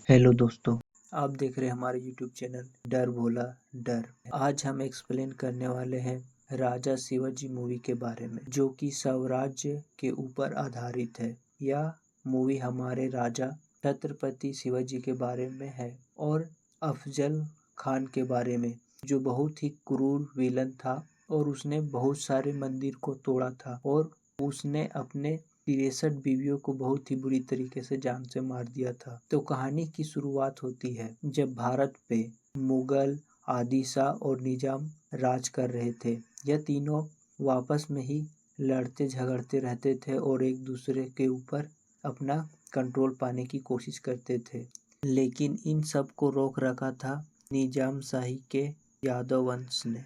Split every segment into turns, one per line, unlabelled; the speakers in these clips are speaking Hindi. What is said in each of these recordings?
हेलो दोस्तों, आप देख रहे हैं हमारे यूट्यूब चैनल डर भोला डर। आज हम एक्सप्लेन करने वाले हैं राजा शिवाजी मूवी के बारे में, जो कि स्वराज्य के ऊपर आधारित है। यह मूवी हमारे राजा छत्रपति शिवाजी के बारे में है और अफजल खान के बारे में, जो बहुत ही क्रूर विलन था और उसने बहुत सारे मंदिर को तोड़ा था और उसने अपने 63 बीवियों को बहुत ही बुरी तरीके से जान से मार दिया था। तो कहानी की शुरुआत होती है जब भारत पे मुगल, आदिशाह और निजाम राज कर रहे थे। यह तीनों आपस में ही लड़ते झगड़ते रहते थे और एक दूसरे के ऊपर अपना कंट्रोल पाने की कोशिश करते थे, लेकिन इन सब को रोक रखा था निजाम शाही के यादव वंश ने,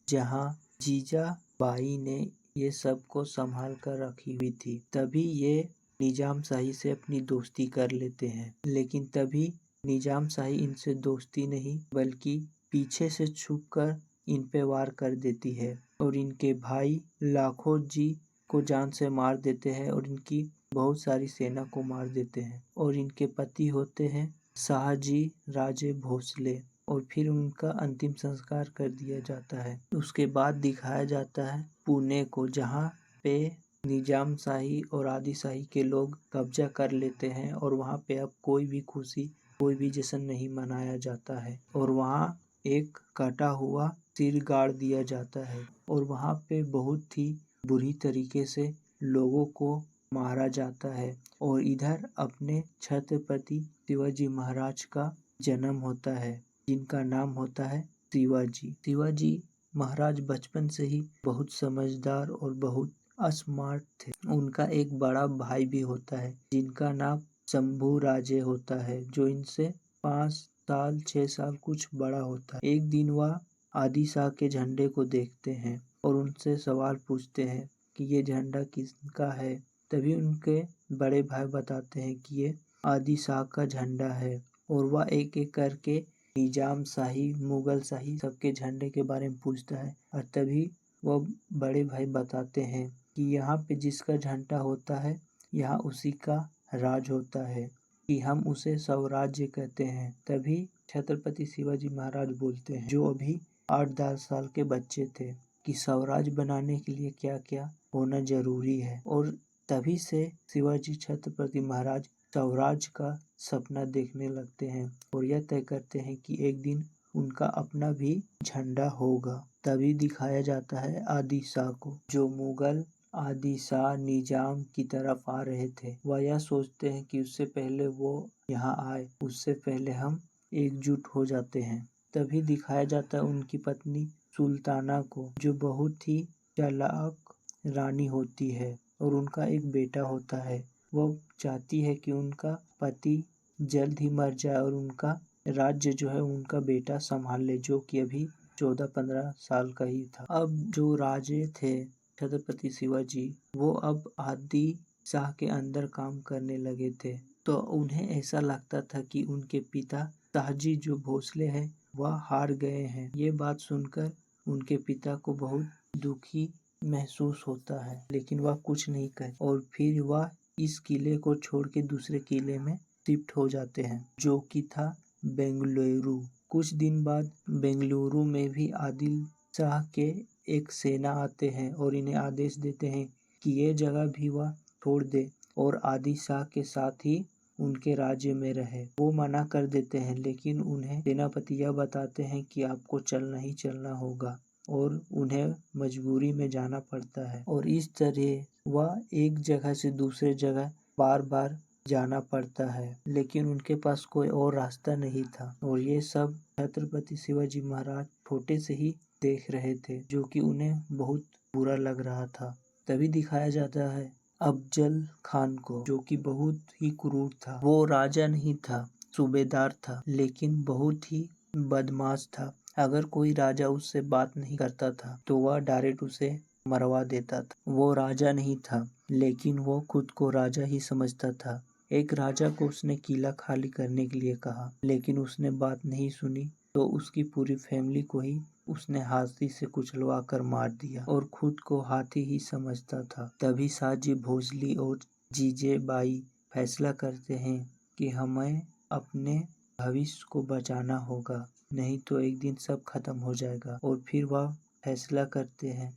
जहाँ जीजाबाई ने ये सब को संभाल कर रखी हुई थी। तभी ये निजाम शाही से अपनी दोस्ती कर लेते हैं, लेकिन तभी निजाम शाही इनसे दोस्ती नहीं बल्कि पीछे से छुपकर इन पे वार कर देती है और इनके भाई लाखों जी को जान से मार देते हैं और इनकी बहुत सारी सेना को मार देते हैं। और इनके पति होते हैं शाहजी राजे भोसले और फिर उनका अंतिम संस्कार कर दिया जाता है। उसके बाद दिखाया जाता है पुणे को, जहाँ पे निजाम शाही और आदिशाही के लोग कब्जा कर लेते हैं और वहाँ पे अब कोई भी खुशी, कोई भी जश्न नहीं मनाया जाता है और वहाँ एक कटा हुआ सिर गाड़ दिया जाता है और वहाँ पे बहुत ही बुरी तरीके से लोगों को मारा जाता है। और इधर अपने छत्रपति शिवाजी महाराज का जन्म होता है, जिनका नाम होता है शिवाजी। शिवाजी महाराज बचपन से ही बहुत समझदार और बहुत स्मार्ट थे। उनका एक बड़ा भाई भी होता है जिनका नाम शंभू राजे होता है, जो इनसे 5 साल 6 साल कुछ बड़ा होता है। एक दिन वह आदिशाह के झंडे को देखते हैं और उनसे सवाल पूछते हैं कि ये झंडा किसका है। तभी उनके बड़े भाई बताते हैं कि ये आदिशाह का झंडा है और वह एक एक करके निजाम शाही, मुगल शाही सबके झंडे के बारे में पूछता है। और तभी वह बड़े भाई बताते हैं कि यहाँ पे जिसका झंडा होता है यहाँ उसी का राज होता है, कि हम उसे स्वराज्य कहते हैं। तभी छत्रपति शिवाजी महाराज बोलते हैं, जो अभी 8-10 साल के बच्चे थे, कि स्वराज बनाने के लिए क्या क्या होना जरूरी है। और तभी से शिवाजी छत्रपति महाराज स्वराज का सपना देखने लगते हैं और यह तय करते हैं कि एक दिन उनका अपना भी झंडा होगा। तभी दिखाया जाता है आदिशाह को, जो मुगल आदिशाह निजाम की तरफ आ रहे थे। वह यह सोचते हैं कि उससे पहले वो यहाँ आए, उससे पहले हम एकजुट हो जाते हैं। तभी दिखाया जाता है उनकी पत्नी सुल्ताना को, जो बहुत ही चालाक रानी होती है और उनका एक बेटा होता है। वह चाहती है कि उनका पति जल्द ही मर जाए और उनका राज्य जो है उनका बेटा संभाल ले, जो कि अभी 14-15 साल का ही था। अब जो राजे थे छत्रपति शिवाजी, वो अब आदिशाह के अंदर काम करने लगे थे। तो उन्हें ऐसा लगता था कि उनके पिता शाहजी जो भोसले हैं वह हार गए हैं। ये बात सुनकर उनके पिता को बहुत दुखी महसूस होता है, लेकिन वह कुछ नहीं कहे और फिर वह इस किले को छोड़ के दूसरे किले में शिफ्ट हो जाते हैं, जो कि था बेंगलुरु। कुछ दिन बाद बेंगलुरु में भी आदिल शाह के एक सेना आते हैं और इन्हें आदेश देते हैं कि ये जगह भी वह छोड़ दे और आदिशाह के साथ ही उनके राज्य में रहे। वो मना कर देते हैं, लेकिन उन्हें सेनापति यह बताते हैं कि आपको चलना ही चलना होगा और उन्हें मजबूरी में जाना पड़ता है। और इस तरह वह एक जगह से दूसरे जगह बार बार जाना पड़ता है, लेकिन उनके पास कोई और रास्ता नहीं था। और ये सब छत्रपति शिवाजी महाराज छोटे से ही देख रहे थे, जो कि उन्हें बहुत बुरा लग रहा था। तभी दिखाया जाता है अफजल खान को, जो कि बहुत ही क्रूर था। वो राजा नहीं था, सूबेदार था, लेकिन बहुत ही बदमाश था। अगर कोई राजा उससे बात नहीं करता था तो वह डायरेक्ट उसे मरवा देता था। वो राजा नहीं था, लेकिन वो खुद को राजा ही समझता था। एक राजा को उसने किला खाली करने के लिए कहा, लेकिन उसने बात नहीं सुनी तो उसकी पूरी फैमिली को ही उसने हाथी से कुचलवा कर मार दिया और खुद को हाथी ही समझता था। तभी शाहजी भोसले और जीजेबाई फैसला करते हैं कि हमें अपने भविष्य को बचाना होगा, नहीं तो एक दिन सब खत्म हो जाएगा। और फिर वह फैसला करते हैं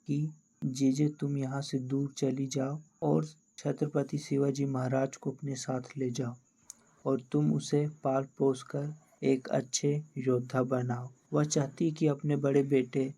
कि जीजे तुम यहाँ से दूर चली जाओ और छत्रपति शिवाजी महाराज को अपने साथ ले जाओ और तुम उसे पाल पोस कर एक अच्छे योद्धा बनाओ। वह चाहती कि अपने बड़े बेटे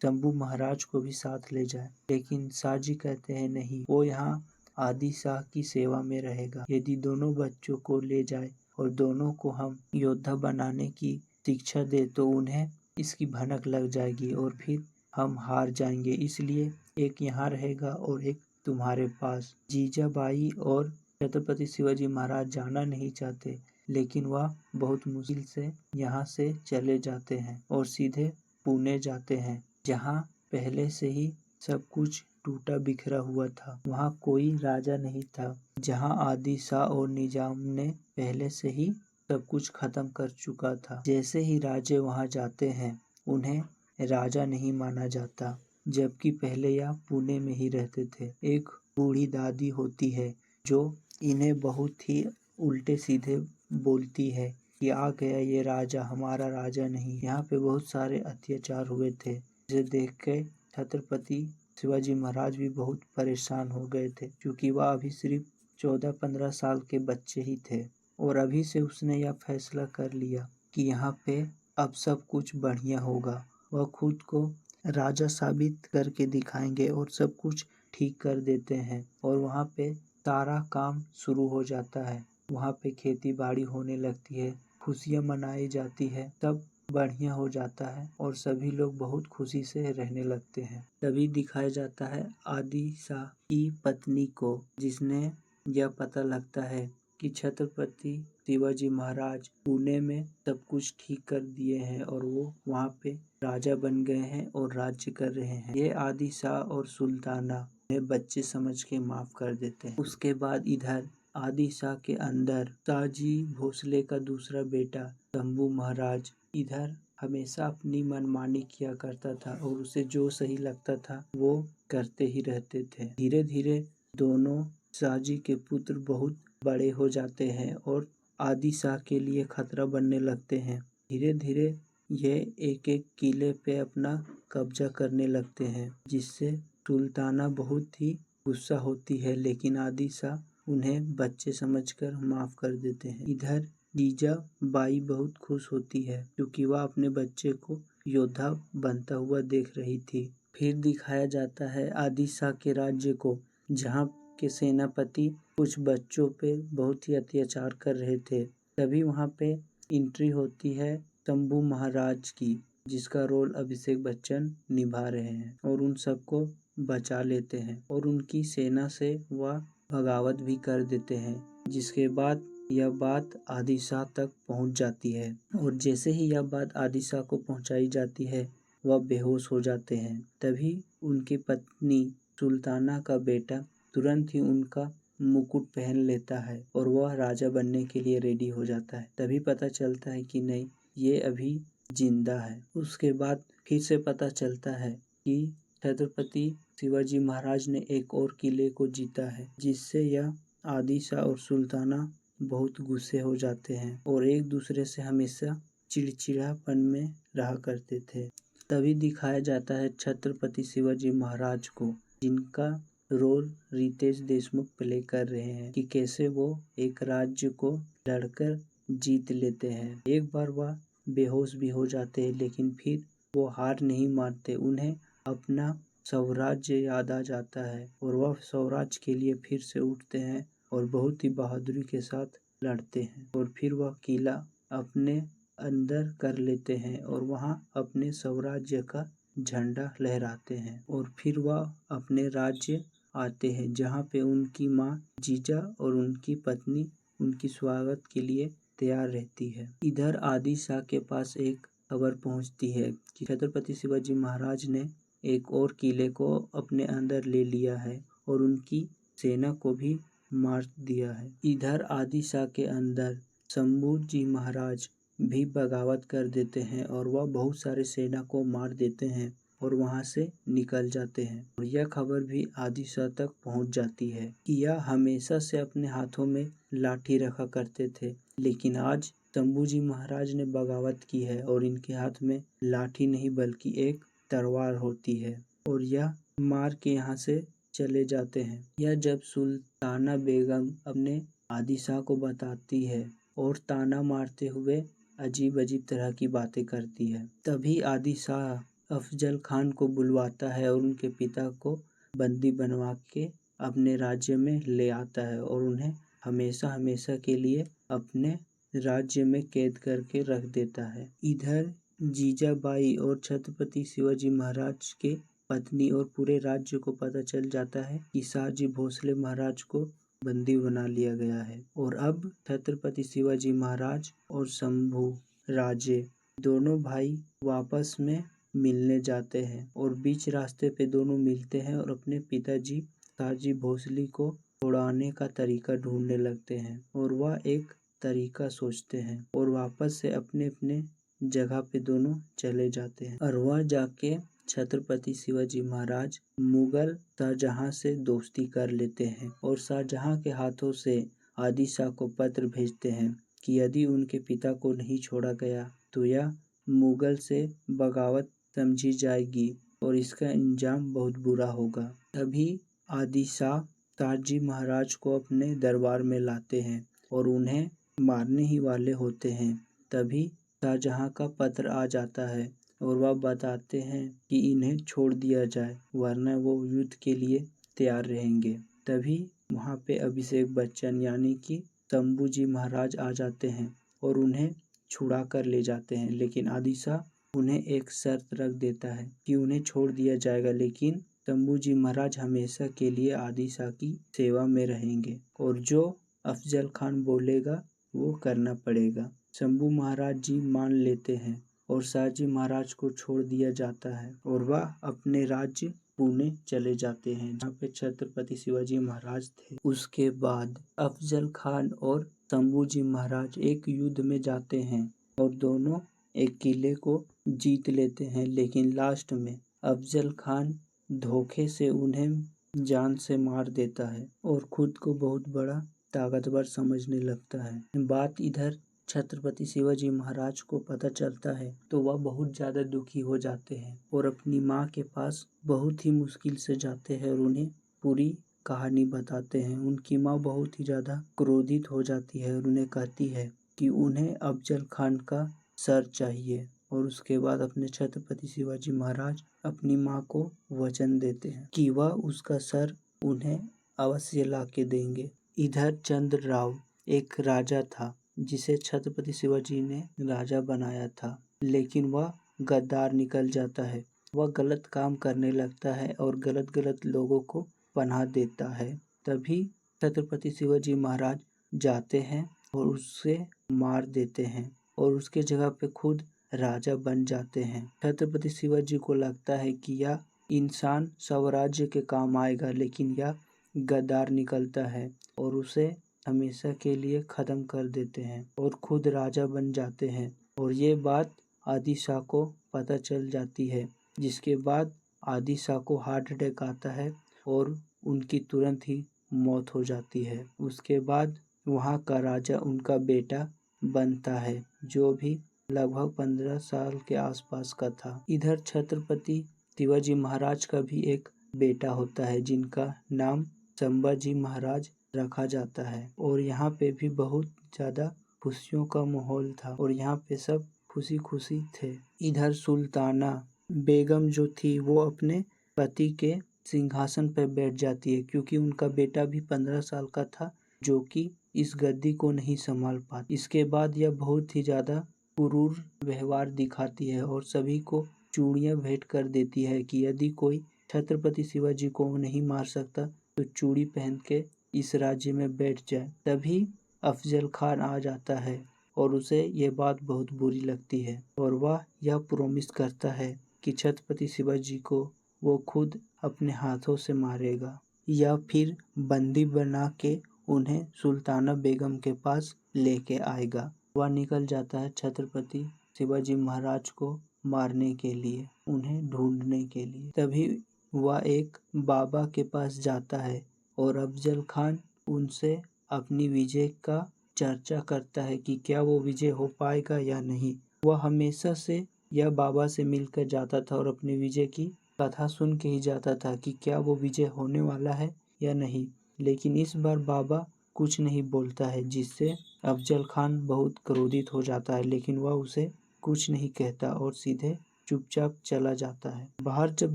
शंभू महाराज को भी साथ ले जाए, लेकिन शाह जी कहते हैं नहीं, वो यहाँ आदि शाह की सेवा में रहेगा। यदि दोनों बच्चों को ले जाए और दोनों को हम योद्धा बनाने की शिक्षा दे तो उन्हें इसकी भनक लग जाएगी और फिर हम हार जाएंगे, इसलिए एक यहाँ रहेगा और एक तुम्हारे पास। जीजाबाई और छत्रपति शिवाजी महाराज जाना नहीं चाहते, लेकिन वह बहुत मुश्किल से यहाँ से चले जाते हैं और सीधे पुणे जाते हैं, जहाँ पहले से ही सब कुछ टूटा बिखरा हुआ था। वहाँ कोई राजा नहीं था, जहाँ आदि शाह और निजाम ने पहले से ही सब कुछ खत्म कर चुका था। जैसे ही राजे वहाँ जाते हैं उन्हें राजा नहीं माना जाता, जबकि पहले यह पुणे में ही रहते थे। एक बूढ़ी दादी होती है जो इन्हें बहुत ही उल्टे सीधे बोलती है कि आ गया ये राजा, हमारा राजा नहीं। यहाँ पे बहुत सारे अत्याचार हुए थे, जिसे देख के छत्रपति शिवाजी महाराज भी बहुत परेशान हो गए थे, क्योंकि वह अभी सिर्फ 14-15 साल के बच्चे ही थे और अभी से उसने यह फैसला कर लिया कि यहाँ पे अब सब कुछ बढ़िया होगा। वह खुद को राजा साबित करके दिखाएंगे और सब कुछ ठीक कर देते हैं और वहाँ पे सारा काम शुरू हो जाता है। वहाँ पे खेती बाड़ी होने लगती है, खुशियाँ मनाई जाती है, सब बढ़िया हो जाता है और सभी लोग बहुत खुशी से रहने लगते हैं। तभी दिखाया जाता है आदि शाह की पत्नी को, जिसने यह पता लगता है कि छत्रपति शिवाजी महाराज पुणे में सब कुछ ठीक कर दिए हैं और वो वहाँ पे राजा बन गए हैं और राज्य कर रहे हैं। ये आदि शाह और सुल्ताना बच्चे समझ के माफ कर देते हैं। उसके बाद इधर आदि शाह के अंदर ताजी भोसले का दूसरा बेटा शंभू महाराज इधर हमेशा अपनी मनमानी किया करता था और उसे जो सही लगता था वो करते ही रहते थे। धीरे धीरे दोनों शाहजी के पुत्र बहुत बड़े हो जाते हैं और आदि शाह के लिए खतरा बनने लगते हैं। धीरे धीरे ये एक एक किले पे अपना कब्जा करने लगते हैं, जिससे सुल्ताना बहुत ही गुस्सा होती है, लेकिन आदि शाह उन्हें बच्चे समझकर माफ कर देते हैं। इधर जीजाबाई बहुत खुश होती है क्योंकि वह अपने बच्चे को योद्धा बनता हुआ देख रही थी। फिर दिखाया जाता है आदि शाह के राज्य को, जहाँ के सेनापति कुछ बच्चों पे बहुत ही अत्याचार कर रहे थे। तभी वहाँ पे एंट्री होती है शंभू महाराज की, जिसका रोल अभिषेक बच्चन निभा रहे हैं और उन सबको बचा लेते हैं और उनकी सेना से वह बगावत भी कर देते हैं, जिसके बाद यह बात आदि शाह तक पहुंच जाती है और जैसे ही यह बात आदि शाह को पहुंचाई जाती है वह बेहोश हो जाते हैं। तभी उनकी पत्नी सुल्ताना का बेटा तुरंत ही उनका मुकुट पहन लेता है और वह राजा बनने के लिए रेडी हो जाता है। तभी पता चलता है कि नहीं, ये अभी जिंदा है। उसके बाद फिर से पता चलता है कि छत्रपति शिवाजी महाराज ने एक और किले को जीता है, जिससे यह आदि शाह और सुल्ताना बहुत गुस्से हो जाते हैं और एक दूसरे से हमेशा चिड़चिड़ापन में रहा करते थे। तभी दिखाया जाता है छत्रपति शिवाजी महाराज को, जिनका रोल रितेश देशमुख प्ले कर रहे हैं, कि कैसे वो एक राज्य को लड़कर जीत लेते हैं। एक बार वह बेहोश भी हो जाते हैं, लेकिन फिर वो हार नहीं मानते। उन्हें अपना स्वराज्य याद आ जाता है और वह स्वराज्य के लिए फिर से उठते हैं और बहुत ही बहादुरी के साथ लड़ते हैं और फिर वह किला अपने अंदर कर लेते हैं और वहाँ अपने स्वराज्य का झंडा लहराते हैं और फिर वह अपने राज्य आते हैं, जहाँ पे उनकी माँ जीजा और उनकी पत्नी उनकी स्वागत के लिए तैयार रहती है। इधर आदि शाह के पास एक खबर पहुँचती है कि छत्रपति शिवाजी महाराज ने एक और किले को अपने अंदर ले लिया है और उनकी सेना को भी मार दिया है। इधर आदि शाह के अंदर शंभू जी महाराज भी बगावत कर देते हैं और वह बहुत सारे सेना को मार देते हैं और वहां से निकल जाते हैं और यह खबर भी आदि शाह तक पहुंच जाती है कि यह हमेशा से अपने हाथों में लाठी रखा करते थे लेकिन आज शंभूजी महाराज ने बगावत की है और इनके हाथ में लाठी नहीं बल्कि एक तलवार होती है और यह मार के यहाँ से चले जाते हैं। यह जब सुल्ताना बेगम अपने आदिशाह को बताती है और ताना मारते हुए अजीब अजीब तरह की बातें करती है, तभी आदिशाह अफजल खान को बुलवाता है और उनके पिता को बंदी बनवा के अपने राज्य में ले आता है और उन्हें हमेशा हमेशा के लिए अपने राज्य में कैद करके रख देता है। इधर जीजाबाई और छत्रपति शिवाजी महाराज के पत्नी और पूरे राज्य को पता चल जाता है कि शाहजी भोसले महाराज को बंदी बना लिया गया है और अब छत्रपति शिवाजी महाराज और शंभू राजे दोनों भाई वापस में मिलने जाते हैं और बीच रास्ते पे दोनों मिलते हैं और अपने पिताजी शाहजी भोसले को छुड़ाने का तरीका ढूंढने लगते हैं और वह एक तरीका सोचते हैं और वापस से अपने अपने जगह पे दोनों चले जाते हैं। और वह जाके छत्रपति शिवाजी महाराज मुगल शाहजहां से दोस्ती कर लेते हैं और शाहजहां के हाथों से आदिशाह को पत्र भेजते हैं कि यदि उनके पिता को नहीं छोड़ा गया तो यह मुगल से बगावत समझी जाएगी और इसका इंजाम बहुत बुरा होगा। तभी आदिशाह शाहजी महाराज को अपने दरबार में लाते हैं और उन्हें मारने ही वाले होते हैं। तभी शाहजहां का पत्र आ जाता है और वह बताते हैं कि इन्हें छोड़ दिया जाए वरना वो युद्ध के लिए तैयार रहेंगे। तभी वहाँ पे अभिषेक बच्चन यानी कि शंभूजी महाराज आ जाते हैं और उन्हें छुड़ा कर ले जाते हैं, लेकिन आदिशाह उन्हें एक शर्त रख देता है कि उन्हें छोड़ दिया जाएगा लेकिन शंभूजी महाराज हमेशा के लिए आदिशाह की सेवा में रहेंगे और जो अफजल खान बोलेगा वो करना पड़ेगा। शंभू महाराज जी मान लेते हैं और शाहजी महाराज को छोड़ दिया जाता है और वह अपने राज्य पुणे चले जाते हैं जहाँ पे छत्रपति शिवाजी महाराज थे। उसके बाद अफजल खान और शंभूजी महाराज एक युद्ध में जाते हैं और दोनों एक किले को जीत लेते हैं, लेकिन लास्ट में अफजल खान धोखे से उन्हें जान से मार देता है और खुद को बहुत बड़ा ताकतवर समझने लगता है। बात इधर छत्रपति शिवाजी महाराज को पता चलता है तो वह बहुत ज्यादा दुखी हो जाते हैं और अपनी माँ के पास बहुत ही मुश्किल से जाते हैं और उन्हें पूरी कहानी बताते हैं। उनकी माँ बहुत ही ज्यादा क्रोधित हो जाती है और उन्हें कहती है कि उन्हें अफजल खान का सर चाहिए और उसके बाद अपने छत्रपति शिवाजी महाराज अपनी माँ को वचन देते हैं कि वह उसका सर उन्हें अवश्य ला के देंगे। इधर चंद्रराव एक राजा था जिसे छत्रपति शिवाजी ने राजा बनाया था, लेकिन वह गद्दार निकल जाता है। वह गलत काम करने लगता है और गलत गलत लोगों को पनाह देता है। तभी छत्रपति शिवाजी महाराज जाते हैं और उससे मार देते हैं और उसके जगह पे खुद राजा बन जाते हैं। छत्रपति शिवाजी को लगता है कि यह इंसान स्वराज्य के काम आएगा, लेकिन यह गद्दार निकलता है और उसे हमेशा के लिए खत्म कर देते हैं और खुद राजा बन जाते हैं और ये बात आदिशाह को पता चल जाती है, जिसके बाद आदिशाह को हार्ट अटैक आता है और उनकी तुरंत ही मौत हो जाती है। उसके बाद वहाँ का राजा उनका बेटा बनता है जो भी लगभग 15 साल के आसपास का था। इधर छत्रपति शिवाजी महाराज का भी एक बेटा होता है जिनका नाम संभाजी महाराज रखा जाता है और यहाँ पे भी बहुत ज्यादा खुशियों का माहौल था और यहाँ पे सब खुशी खुशी थे। इधर सुल्ताना बेगम जो थी वो अपने पति के सिंहासन पर बैठ जाती है क्योंकि उनका बेटा भी 15 साल का था जो कि इस गद्दी को नहीं संभाल पाता। इसके बाद यह बहुत ही ज्यादा क्रूर व्यवहार दिखाती है और सभी को चूड़ियां भेंट कर देती है कि यदि कोई छत्रपति शिवाजी को नहीं मार सकता तो चूड़ी पहन के इस राज्य में बैठ जाए। तभी अफजल खान आ जाता है और उसे यह बात बहुत बुरी लगती है और वह यह प्रॉमिस करता है कि छत्रपति शिवाजी को वो खुद अपने हाथों से मारेगा या फिर बंदी बना के उन्हें सुल्ताना बेगम के पास लेके आएगा। वह निकल जाता है छत्रपति शिवाजी महाराज को मारने के लिए, उन्हें ढूंढने के लिए। तभी वह एक बाबा के पास जाता है और अफजल खान उनसे अपनी विजय का चर्चा करता है कि क्या वो विजय हो पाएगा या नहीं। वह हमेशा से यह बाबा से मिलकर जाता था और अपनी विजय की कथा सुन के ही जाता था कि क्या वो विजय होने वाला है या नहीं। लेकिन इस बार बाबा कुछ नहीं बोलता है, जिससे अफजल खान बहुत क्रोधित हो जाता है, लेकिन वह उसे कुछ नहीं कहता और सीधे चुपचाप चला जाता है। बाहर जब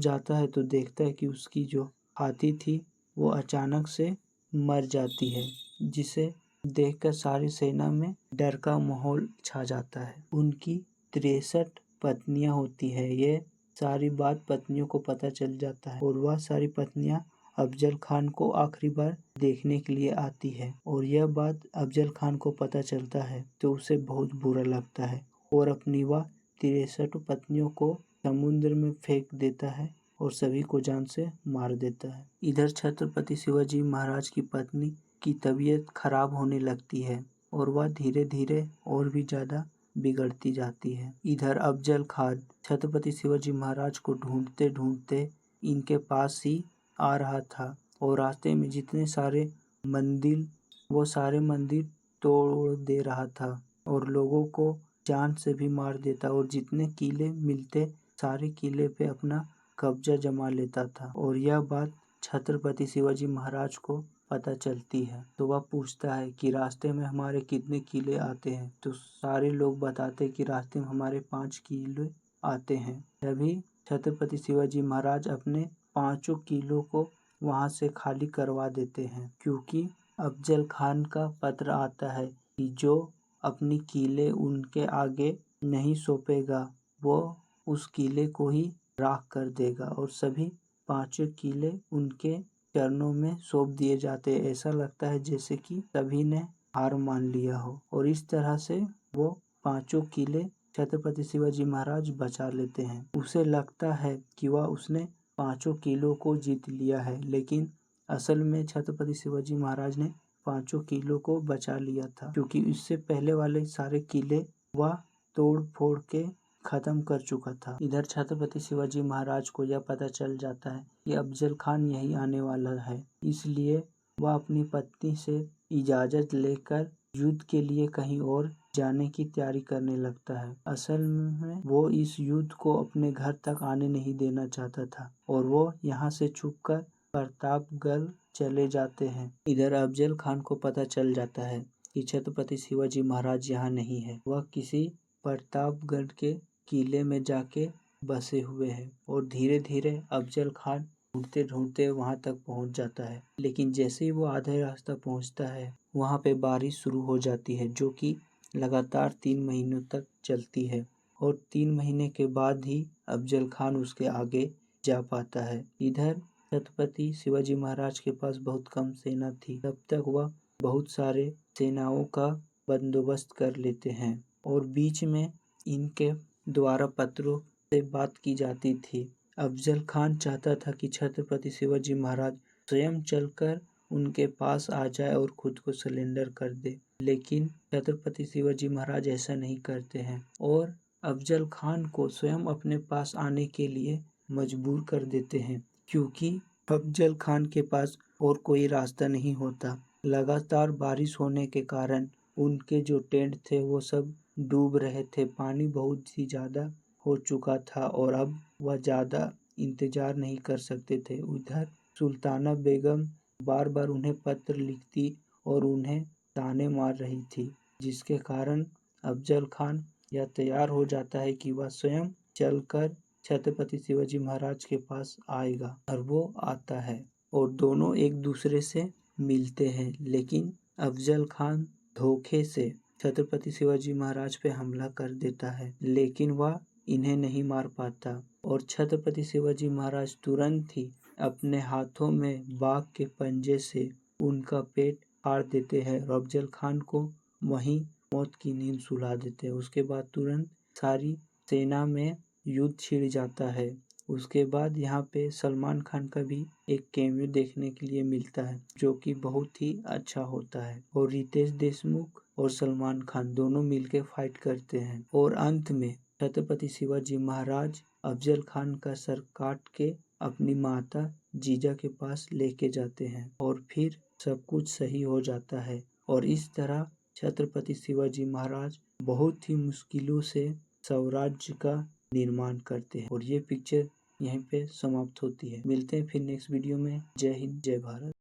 जाता है तो देखता है कि उसकी जो हाथी थी वो अचानक से मर जाती है, जिसे देखकर सारी सेना में डर का माहौल छा जाता है। उनकी 63 पत्नियां होती है, ये सारी बात पत्नियों को पता चल जाता है और वह सारी पत्नियां अफजल खान को आखिरी बार देखने के लिए आती है और यह बात अफजल खान को पता चलता है तो उसे बहुत बुरा लगता है और अपनी वह 63 पत्नियों को समुद्र में फेंक देता है और सभी को जान से मार देता है। इधर छत्रपति शिवाजी महाराज की पत्नी की तबीयत खराब होने लगती है और वह धीरे धीरे और भी ज्यादा बिगड़ती जाती है। इधर अफजल खान छत्रपति शिवाजी महाराज को ढूंढते ढूंढते इनके पास ही आ रहा था और रास्ते में जितने सारे मंदिर वो सारे मंदिर तोड़ दे रहा था और लोगों को जान से भी मार देता और जितने किले मिलते सारे किले पे अपना कब्जा जमा लेता था। और यह बात छत्रपति शिवाजी महाराज को पता चलती है तो वह पूछता है कि रास्ते में हमारे कितने किले आते हैं, तो सारे लोग बताते कि रास्ते में हमारे 5 किले आते हैं। तभी छत्रपति शिवाजी महाराज अपने 5 किलों को वहां से खाली करवा देते हैं, क्योंकि अफजल खान का पत्र आता है कि जो अपनी किले उनके आगे नहीं सौंपेगा वो उस किले को ही राख कर देगा और सभी 5 किले उनके चरणों में सौंप दिए जाते हैं। ऐसा लगता है जैसे कि सभी ने हार मान लिया हो और इस तरह से वो 5 किले छत्रपति शिवाजी महाराज बचा लेते हैं। उसे लगता है कि वह उसने 5 किलों को जीत लिया है, लेकिन असल में छत्रपति शिवाजी महाराज ने 5 किलों को बचा लिया था, क्योंकि इससे पहले वाले सारे किले वह तोड़ फोड़ के खत्म कर चुका था। इधर छत्रपति शिवाजी महाराज को यह पता चल जाता है कि अफजल खान यही आने वाला है, इसलिए वह अपनी पत्नी से इजाजत लेकर युद्ध के लिए कहीं और जाने की तैयारी करने लगता है। असल में वो इस युद्ध को अपने घर तक आने नहीं देना चाहता था और वो यहाँ से छुपकर प्रतापगढ़ चले जाते हैं। इधर अफजल खान को पता चल जाता है कि छत्रपति शिवाजी महाराज यहाँ नहीं है, वह किसी प्रतापगढ़ के किले में जाके बसे हुए हैं और धीरे धीरे अफजल खान ढूंढते ढूंढते वहां तक पहुंच जाता है। लेकिन जैसे ही वो आधे रास्ता पहुंचता है वहां पे बारिश शुरू हो जाती है, जो कि लगातार 3 महीनों तक चलती है और 3 महीने के बाद ही अफजल खान उसके आगे जा पाता है। इधर छत्रपति शिवाजी महाराज के पास बहुत कम सेना थी, तब तक वह बहुत सारे सेनाओं का बंदोबस्त कर लेते हैं और बीच में इनके द्वारा पत्रों से बात की जाती थी। अफजल खान चाहता था कि छत्रपति शिवाजी महाराज स्वयं चलकर उनके पास आ जाए और खुद को सरेंडर कर दे, लेकिन छत्रपति शिवाजी महाराज ऐसा नहीं करते हैं और अफजल खान को स्वयं अपने पास आने के लिए मजबूर कर देते हैं, क्योंकि अफजल खान के पास और कोई रास्ता नहीं होता। लगातार बारिश होने के कारण उनके जो टेंट थे वो सब डूब रहे थे, पानी बहुत ही ज़्यादा हो चुका था और अब वह ज़्यादा इंतजार नहीं कर सकते थे। उधर सुल्ताना बेगम बार बार उन्हें पत्र लिखती और उन्हें ताने मार रही थी, जिसके कारण अफजल खान यह तैयार हो जाता है कि वह स्वयं चलकर छत्रपति शिवाजी महाराज के पास आएगा और वो आता है और दोनों एक दूसरे से मिलते हैं। लेकिन अफजल खान धोखे से छत्रपति शिवाजी महाराज पे हमला कर देता है, लेकिन वह इन्हें नहीं मार पाता और छत्रपति शिवाजी महाराज तुरंत ही अपने हाथों में बाघ के पंजे से उनका पेट फाड़ देते हैं और अफजल खान को वहीं मौत की नींद सुला देते हैं। उसके बाद तुरंत सारी सेना में युद्ध छिड़ जाता है। उसके बाद यहाँ पे सलमान खान का भी एक कैमियो देखने के लिए मिलता है, जो कि बहुत ही अच्छा होता है और रितेश देशमुख और सलमान खान दोनों मिलके फाइट करते हैं और अंत में छत्रपति शिवाजी महाराज अफजल खान का सर काट के अपनी माता जीजा के पास लेके जाते हैं और फिर सब कुछ सही हो जाता है और इस तरह छत्रपति शिवाजी महाराज बहुत ही मुश्किलों से स्वराज्य का निर्माण करते हैं और ये पिक्चर यहीं पे समाप्त होती है। मिलते हैं फिर नेक्स्ट वीडियो में। जय हिंद, जय भारत।